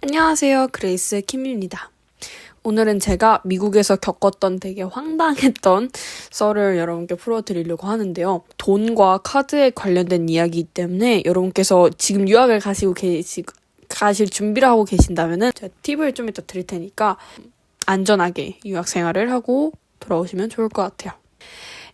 안녕하세요. 그레이스 킴입니다. 오늘은 제가 미국에서 겪었던 되게 황당했던 썰을 여러분께 풀어드리려고 하는데요. 돈과 카드에 관련된 이야기이기 때문에 여러분께서 지금 유학을 가실 준비를 하고 계신다면은 제가 팁을 좀 이따 드릴 테니까 안전하게 유학 생활을 하고 돌아오시면 좋을 것 같아요.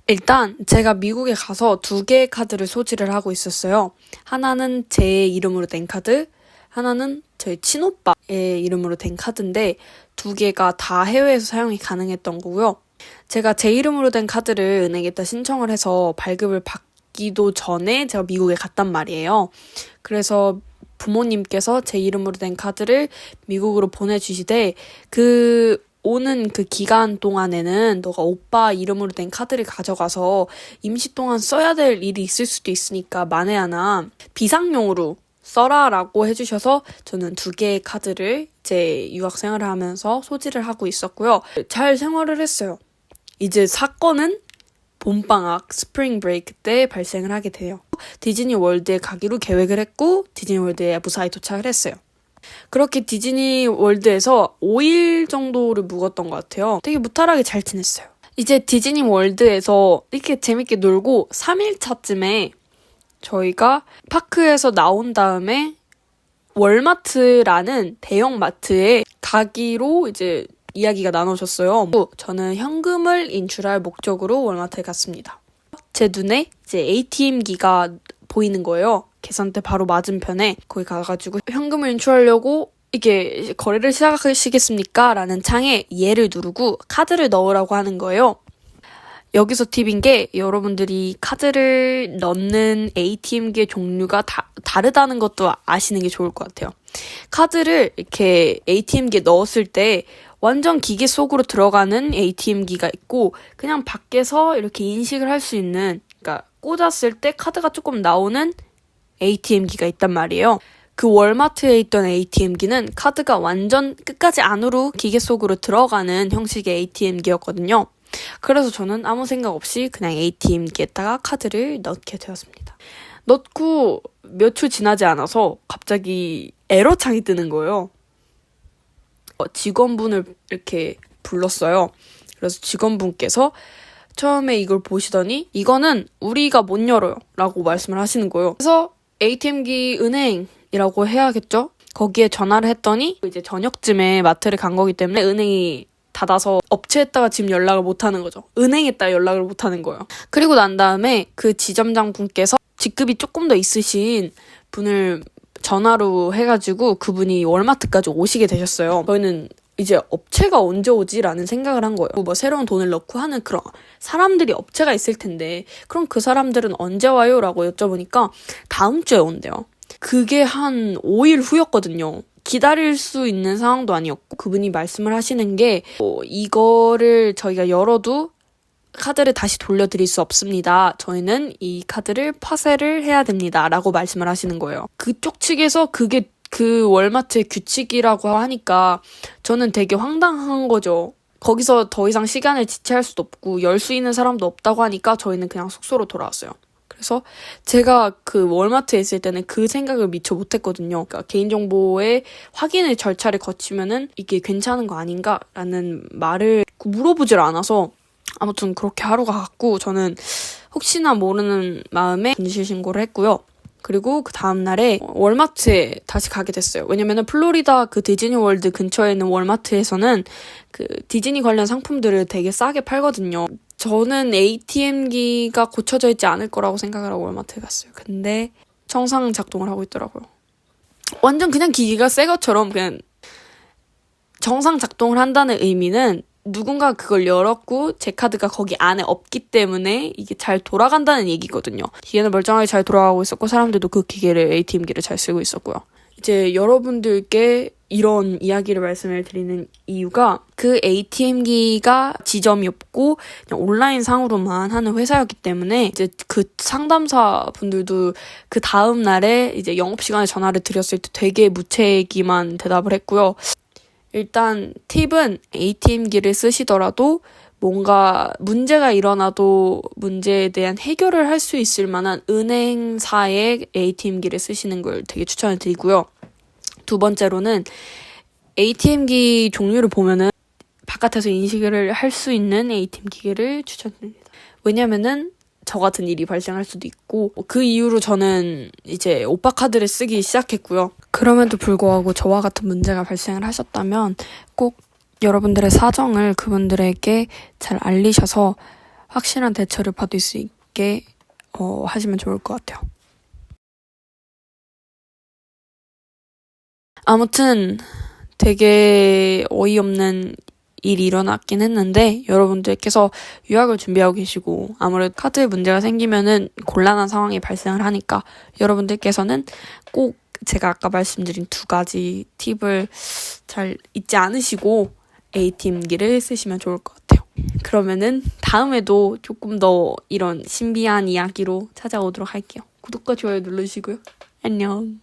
일단 제가 미국에 가서 2개의 카드를 소지를 하고 있었어요. 하나는 제 이름으로 된 카드, 하나는 저희 친오빠의 이름으로 된 카드인데 2개가 다 해외에서 사용이 가능했던 거고요. 제가 제 이름으로 된 카드를 은행에다 신청을 해서 발급을 받기도 전에 제가 미국에 갔단 말이에요. 그래서 부모님께서 제 이름으로 된 카드를 미국으로 보내주시되 오는 그 기간 동안에는 너가 오빠 이름으로 된 카드를 가져가서 임시 동안 써야 될 일이 있을 수도 있으니까 만에 하나 비상용으로 써라라고 해주셔서 저는 2개의 카드를 제 유학 생활을 하면서 소지를 하고 있었고요. 잘 생활을 했어요. 이제 사건은 봄방학 스프링 브레이크 때 발생을 하게 돼요. 디즈니 월드에 가기로 계획을 했고 디즈니 월드에 무사히 도착을 했어요. 그렇게 디즈니 월드에서 5일 정도를 묵었던 것 같아요. 되게 무탈하게 잘 지냈어요. 이제 디즈니 월드에서 이렇게 재밌게 놀고 3일차쯤에 저희가 파크에서 나온 다음에 월마트라는 대형 마트에 가기로 이제 이야기가 나눠졌어요. 저는 현금을 인출할 목적으로 월마트에 갔습니다. 제 눈에 이제 ATM기가 보이는 거예요. 계산대 바로 맞은편에 거기 가가지고 현금을 인출하려고 이게 거래를 시작하시겠습니까? 라는 창에 얘를 누르고 카드를 넣으라고 하는 거예요. 여기서 팁인 게 여러분들이 카드를 넣는 ATM기의 종류가 다르다는 것도 아시는 게 좋을 것 같아요. 카드를 이렇게 ATM기에 넣었을 때 완전 기계 속으로 들어가는 ATM기가 있고 그냥 밖에서 이렇게 인식을 할 수 있는, 그러니까 꽂았을 때 카드가 조금 나오는 ATM기가 있단 말이에요. 그 월마트에 있던 ATM기는 카드가 완전 끝까지 안으로 기계 속으로 들어가는 형식의 ATM기였거든요. 그래서 저는 아무 생각 없이 그냥 ATM기에다가 카드를 넣게 되었습니다. 넣고 몇 초 지나지 않아서 갑자기 에러창이 뜨는 거예요. 직원분을 이렇게 불렀어요. 그래서 직원분께서 처음에 이걸 보시더니 이거는 우리가 못 열어요 라고 말씀을 하시는 거예요. 그래서 ATM기 은행이라고 해야겠죠? 거기에 전화를 했더니 이제 저녁쯤에 마트를 간 거기 때문에 은행이 닫아서 업체에다가 지금 연락을 못 하는 거죠. 은행에다가 연락을 못 하는 거예요. 그리고 난 다음에 그 지점장 분께서 직급이 조금 더 있으신 분을 전화로 해가지고 그분이 월마트까지 오시게 되셨어요. 저희는 이제 업체가 언제 오지? 라는 생각을 한 거예요. 뭐 새로운 돈을 넣고 하는 그런 사람들이 업체가 있을 텐데 그럼 그 사람들은 언제 와요? 라고 여쭤보니까 다음 주에 온대요. 그게 한 5일 후였거든요. 기다릴 수 있는 상황도 아니었고 그분이 말씀을 하시는 게 이거를 저희가 열어도 카드를 다시 돌려드릴 수 없습니다. 저희는 이 카드를 파쇄를 해야 됩니다. 라고 말씀을 하시는 거예요. 그쪽 측에서 그게 그 월마트의 규칙이라고 하니까 저는 되게 황당한 거죠. 거기서 더 이상 시간을 지체할 수도 없고 열 수 있는 사람도 없다고 하니까 저희는 그냥 숙소로 돌아왔어요. 그래서 제가 그 월마트에 있을 때는 그 생각을 미처 못했거든요. 그러니까 개인정보의 확인의 절차를 거치면은 이게 괜찮은 거 아닌가라는 말을 물어보질 않아서 아무튼 그렇게 하루가 갔고 저는 혹시나 모르는 마음에 분실 신고를 했고요. 그리고 그 다음날에 월마트에 다시 가게 됐어요. 왜냐면은 플로리다 그 디즈니 월드 근처에 있는 월마트에서는 그 디즈니 관련 상품들을 되게 싸게 팔거든요. 저는 ATM기가 고쳐져 있지 않을 거라고 생각을 하고 월마트에 갔어요. 근데 정상 작동을 하고 있더라고요. 완전 그냥 기기가 새 것처럼 그냥 정상 작동을 한다는 의미는 누군가 그걸 열었고 제 카드가 거기 안에 없기 때문에 이게 잘 돌아간다는 얘기거든요. 기계는 멀쩡하게 잘 돌아가고 있었고 사람들도 그 기계를 ATM기를 잘 쓰고 있었고요. 이제 여러분들께 이런 이야기를 말씀을 드리는 이유가 그 ATM기가 지점이 없고 그냥 온라인 상으로만 하는 회사였기 때문에 이제 그 상담사 분들도 그 다음 날에 이제 영업시간에 전화를 드렸을 때 되게 무책임한 대답을 했고요. 일단 팁은 ATM기를 쓰시더라도 뭔가 문제가 일어나도 문제에 대한 해결을 할 수 있을 만한 은행사의 ATM기를 쓰시는 걸 되게 추천을 드리고요. 두 번째로는 ATM기 종류를 보면은 바깥에서 인식을 할 수 있는 ATM 기계를 추천드립니다. 왜냐면은 저 같은 일이 발생할 수도 있고 그 이후로 저는 이제 오빠 카드를 쓰기 시작했고요. 그럼에도 불구하고 저와 같은 문제가 발생을 하셨다면 꼭 여러분들의 사정을 그분들에게 잘 알리셔서 확실한 대처를 받을 수 있게 하시면 좋을 것 같아요. 아무튼 되게 어이없는 일이 일어났긴 했는데 여러분들께서 유학을 준비하고 계시고 아무래도 카드에 문제가 생기면은 곤란한 상황이 발생을 하니까 여러분들께서는 꼭 제가 아까 말씀드린 두 가지 팁을 잘 잊지 않으시고 ATM기를 쓰시면 좋을 것 같아요. 그러면은 다음에도 조금 더 이런 신비한 이야기로 찾아오도록 할게요. 구독과 좋아요 누르시고요. 안녕.